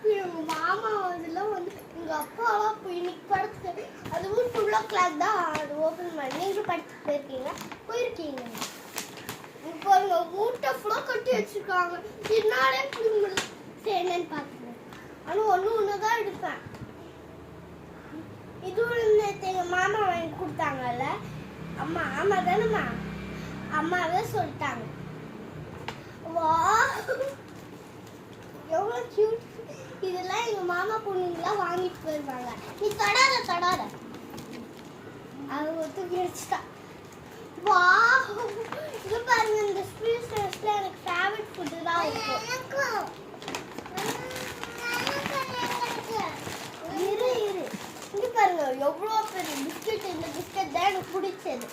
எங்க மாமா அதெல்லாம் வந்து எங்க அப்பாலாம் போய் இன்னைக்கு படத்துக்கு அதுவும் 2:00 தான் அது ஓபன் பண்ணி நீங்க படத்துக்கு போயிருக்கீங்க இப்போ அவங்க ஊட்ட ஃபுல்லா கட்டி வச்சிருக்காங்க என்னாலே என்னன்னு பாத்துக்கேன் ஆனா ஒண்ணு தான் எடுப்பேன் இது எங்க மாமா வாங்கி கொடுத்தாங்கல்ல அம்மா ஆமா தானேம்மா அம்மாவே சொல்லிட்டாங்க வா எவ்வளவு கியூட் இதெல்லாம் எங்க மாமா பொண்ணுங்களாம் வாங்கிட்டு போயிருவாங்க நீ தொடாத அது ஒத்துக்கி வச்சுட்டா வா இது பாருங்க இந்த ஸ்வீட் ஸ்நாக்ஸ்ல எனக்கு ஃபேவரட் ஃபுட் தான் இருக்கும் இரு இங்க பாருங்க எவ்வளவு பெரிய பிஸ்கட் இந்த பிஸ்கட் தான் எனக்கு பிடிச்சது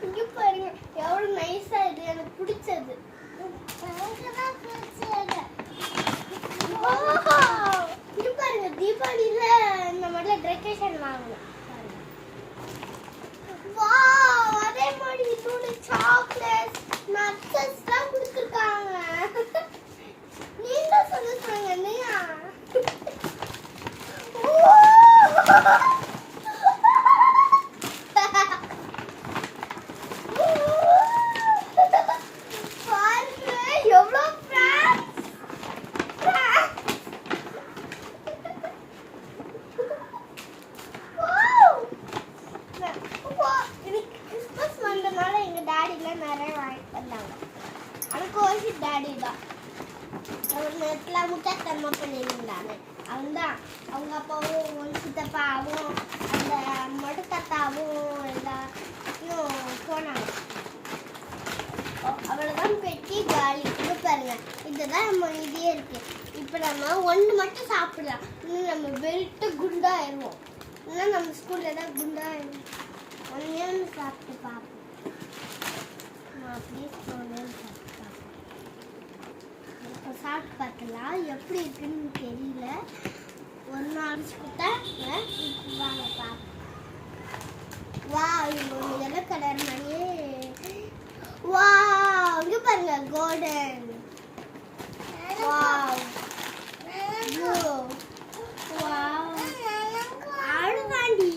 இங்க பாருங்க எவ்வளவு நைஸா இது எனக்கு பிடிச்சது இங்க பாருங்க தீபாவளியில இந்த மாதிரி டெக்கரேஷன் வாங்கலாம் வாவ் அதே மாதிரி இதோட சாக்லேட் நட்ஸ் எல்லாம் கொடுத்திருக்காங்க நீங்க சொல்லுங்க நீயா டாடி தான் ஒரு நேரத்துல முட்டாத்தனமா பண்ணிருந்தாங்க அவன்தான் அவங்க அப்பாவும் சித்தப்பாவும் அந்த மொட்டத்தாத்தாவும் எல்லாத்தையும் போனாங்க அவ்வளவுதான் பெட்டி காலி இது பாருங்க இதுதான் நம்ம இதே இருக்கு இப்ப நம்ம ஒண்ணு மட்டும் சாப்பிடலாம் இன்னும் நம்ம வெயிட்டு குண்டாயிருவோம் இன்னும் நம்ம ஸ்கூல்ல தான் குண்டாயிருவோம் ஒன்னே சாப்பிட்டு பார்ப்போம் அப்படியே சாப்பிட்டு பார்க்கலாம் எப்படி இருக்குன்னு தெரியல ஒரு நாள் கொடுத்தா வாங்க பார்ப்போம் வா எல்லோ கலர் மாதிரியே வா இங்க பாருங்க கோல்டன் வாவ் ப்ளூ வாவ் அழகாண்டி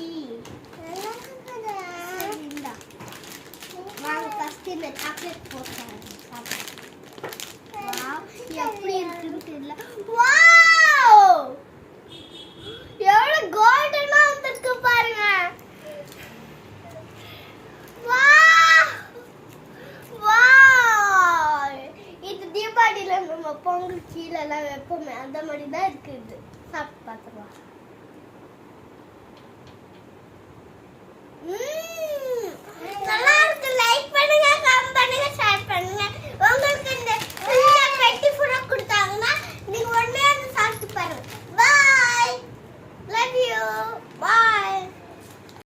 வாங்க ஃபர்ஸ்ட் இந்த சாக்லேட் போடுறேன் எப்படி இருக்குன்னு தெரியல வாவ் எவ்வளவு கோல்டனா வந்திருக்கு பாருங்க வாவ் வாவ் இது தீபாவளியில நம்ம பொங்கல் கீழே எல்லாம் வைப்போமே அந்த மாதிரி தான் இருக்குது